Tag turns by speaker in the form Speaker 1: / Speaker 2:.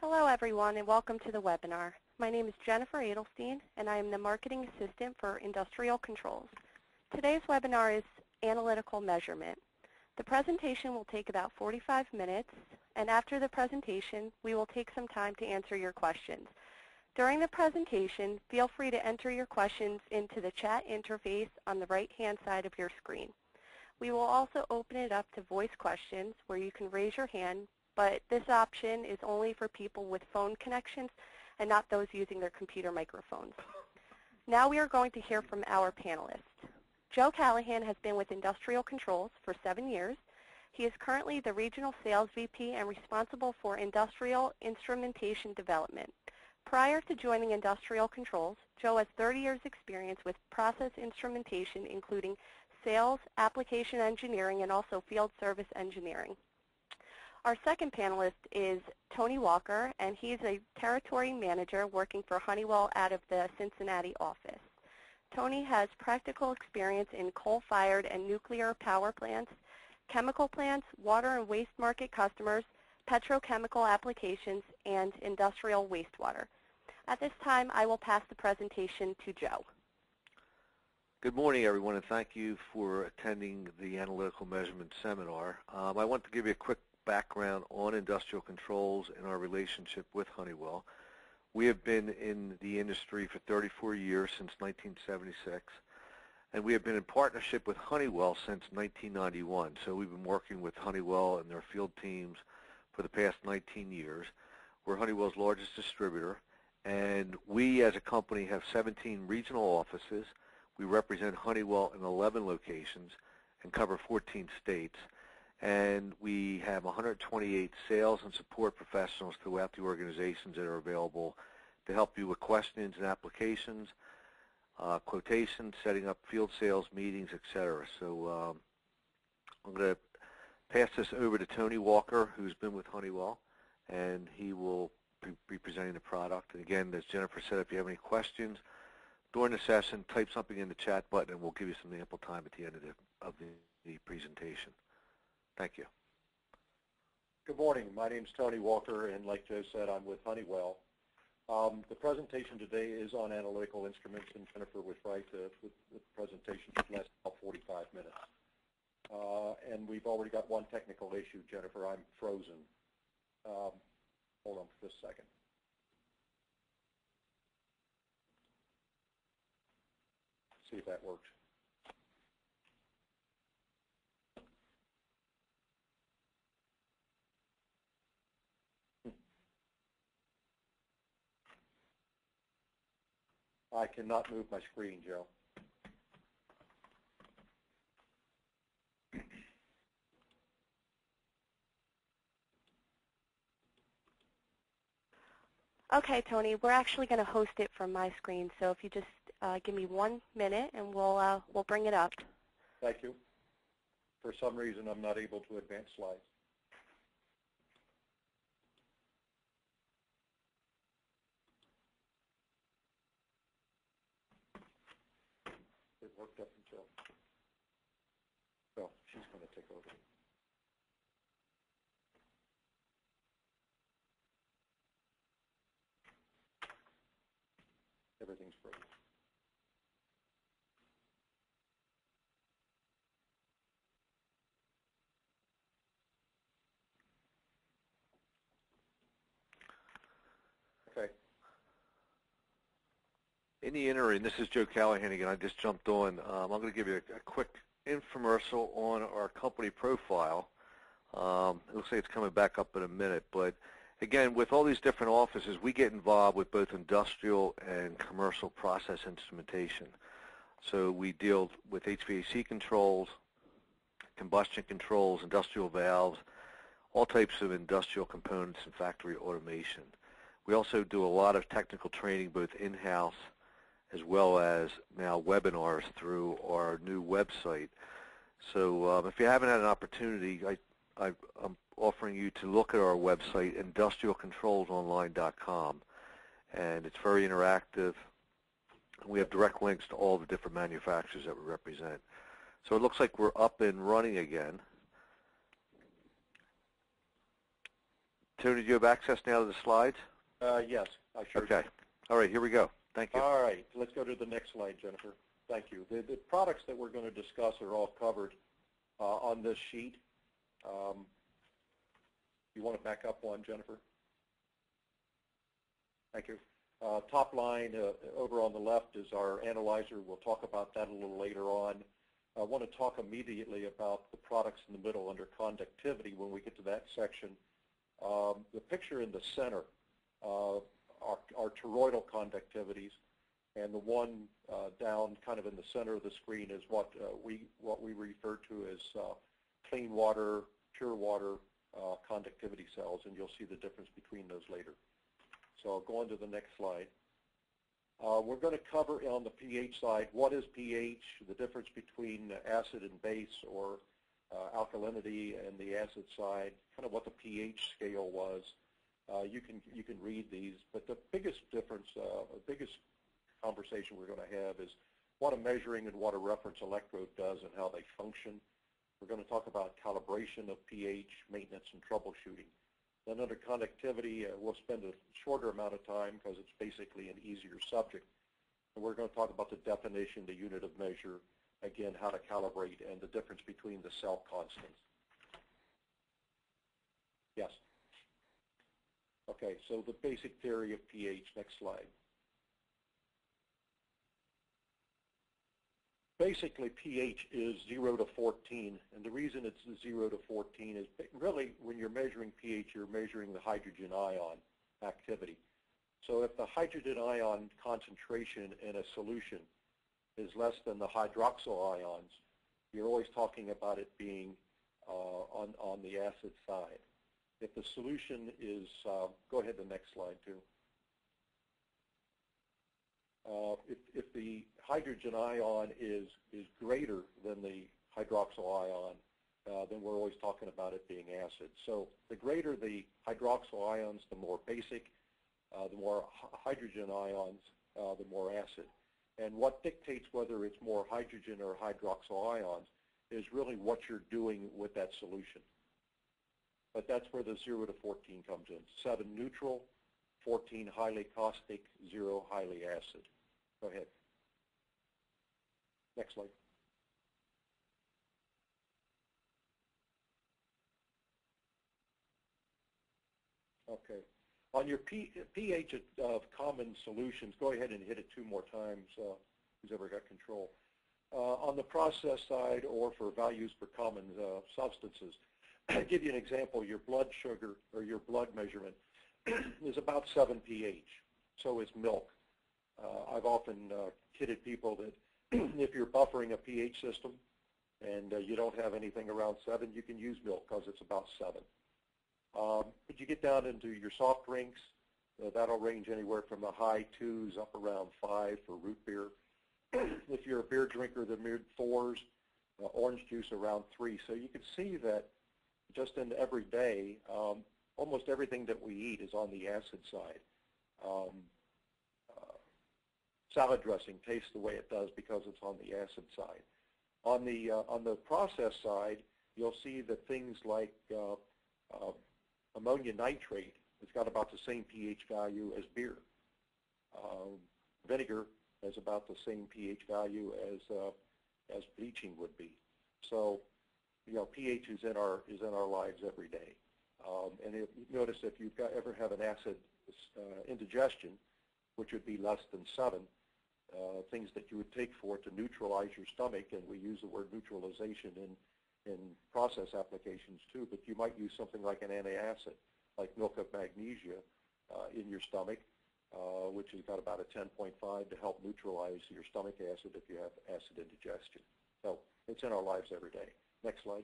Speaker 1: Hello everyone and welcome to the webinar. My name is Jennifer Adelstein and I am the Marketing Assistant for Industrial Controls. Today's webinar is Analytical Measurement. The presentation will take about 45 minutes, and after the presentation we will take some time to answer your questions. During the presentation, feel free to enter your questions into the chat interface on the right-hand side of your screen. We will also open it up to voice questions where you can raise your hand, but this option is only for people with phone connections and not those using their computer microphones. Now we are going to hear from our panelists. Joe Callahan has been with Industrial Controls for 7 years. He is currently the Regional Sales VP and responsible for Industrial Instrumentation Development. Prior to joining Industrial Controls, Joe has 30 years experience with process instrumentation, including sales, application engineering, and also field service engineering. Our second panelist is Tony Walker, and he's a territory manager working for Honeywell out of the Cincinnati office. Tony has practical experience in coal-fired and nuclear power plants, chemical plants, water and waste market customers, petrochemical applications, and industrial wastewater. At this time, I will pass the presentation to Joe.
Speaker 2: Good morning, everyone, and thank you for attending the Analytical Measurement Seminar. I want to give you a quick background on industrial controls and our relationship with Honeywell. We have been in the industry for 34 years, since 1976, and we have been in partnership with Honeywell since 1991. So we've been working with Honeywell and their field teams for the past 19 years. We're Honeywell's largest distributor, and we as a company have 17 regional offices. We represent Honeywell in 11 locations and cover 14 states. And we have 128 sales and support professionals throughout the organizations that are available to help you with questions and applications, quotations, setting up field sales meetings, etc. So I'm going to pass this over to Tony Walker, who's been with Honeywell, and he will be presenting the product. And again, as Jennifer said, if you have any questions during the session, type something in the chat button, and we'll give you some ample time at the end of the presentation. Thank you.
Speaker 3: Good morning. My name is Tony Walker, and like Joe said, I'm with Honeywell. The presentation today is on analytical instruments, and Jennifer was right. The presentation should last about 45 minutes. And we've already got one technical issue, Jennifer. I'm frozen. Hold on for just a second. See if that works. I cannot move my screen, Joe.
Speaker 1: Okay, Tony, we're actually going to host it from my screen, so if you just give me 1 minute and we'll bring it up.
Speaker 3: Thank you. For some reason, I'm not able to advance slides. It worked up until, well, she's going to take over. Everything's frozen. Okay.
Speaker 2: In the interim, this is Joe Callahan again. I just jumped on. I'm going to give you a quick infomercial on our company profile. It looks like it's coming back up in a minute, but again, with all these different offices, we get involved with both industrial and commercial process instrumentation. So we deal with HVAC controls, combustion controls, industrial valves, all types of industrial components and factory automation. We also do a lot of technical training both in-house as well as now webinars through our new website. So if you haven't had an opportunity, I'm offering you to look at our website, industrialcontrolsonline.com, and it's very interactive. We have direct links to all the different manufacturers that we represent. So it looks like we're up and running again. Tony, do you have access now to the slides?
Speaker 3: Yes, I sure
Speaker 2: Okay.
Speaker 3: do.
Speaker 2: All right, here we go. Thank you.
Speaker 3: All right, let's go to the next slide, Jennifer. Thank you. The products that we're going to discuss are all covered on this sheet. You want to back up one, Jennifer? Thank you. Top line over on the left is our analyzer. We'll talk about that a little later on. I want to talk immediately about the products in the middle under conductivity when we get to that section. The picture in the center are toroidal conductivities, and the one down kind of in the center of the screen is what we refer to as clean water, pure water conductivity cells, and you'll see the difference between those later. So I'll go on to the next slide. We're going to cover on the pH side, what is pH, the difference between acid and base, or alkalinity, and the acid side, kind of what the pH scale was. You can read these, but the biggest difference, the biggest conversation we're going to have is what a measuring and what a reference electrode does and how they function. We're going to talk about calibration of pH, maintenance, and troubleshooting. Then under conductivity, we'll spend a shorter amount of time because it's basically an easier subject. And we're going to talk about the definition, the unit of measure, again, how to calibrate, and the difference between the cell constants. Yes. Okay, so the basic theory of pH, next slide. Basically, pH is 0 to 14, and the reason it's 0 to 14 is really when you're measuring pH, you're measuring the hydrogen ion activity. So if the hydrogen ion concentration in a solution is less than the hydroxyl ions, you're always talking about it being on the acid side. If the solution is, go ahead to the next slide too. If the hydrogen ion is greater than the hydroxyl ion, then we're always talking about it being acid. So the greater the hydroxyl ions, the more basic, the more hydrogen ions, the more acid. And what dictates whether it's more hydrogen or hydroxyl ions is really what you're doing with that solution. But that's where the 0 to 14 comes in. 7 neutral, 14 highly caustic, 0 highly acid. Go ahead. Next slide. Okay. On your pH of common solutions, go ahead and hit it 2 more times, who's ever got control. On the process side, or for values for common substances, I'll give you an example. Your blood sugar, or your blood measurement, is about 7 pH. So is milk. I've often kidded people that if you're buffering a pH system and you don't have anything around 7, you can use milk because it's about 7. But you get down into your soft drinks, that'll range anywhere from the high 2s up around 5 for root beer. If you're a beer drinker, the mid 4s, orange juice around 3. So you can see that just in every day, almost everything that we eat is on the acid side. Salad dressing tastes the way it does because it's on the acid side. On the process side, you'll see that things like ammonia nitrate has got about the same pH value as beer. Vinegar has about the same pH value as bleaching would be. So, you know, pH is in our lives every day. And if you notice, if you ever have an acid indigestion, which would be less than 7, things that you would take for it to neutralize your stomach, and we use the word neutralization in process applications too, but you might use something like an antacid, like milk of magnesia in your stomach, which has got about a 10.5 to help neutralize your stomach acid if you have acid indigestion. So it's in our lives every day. Next slide.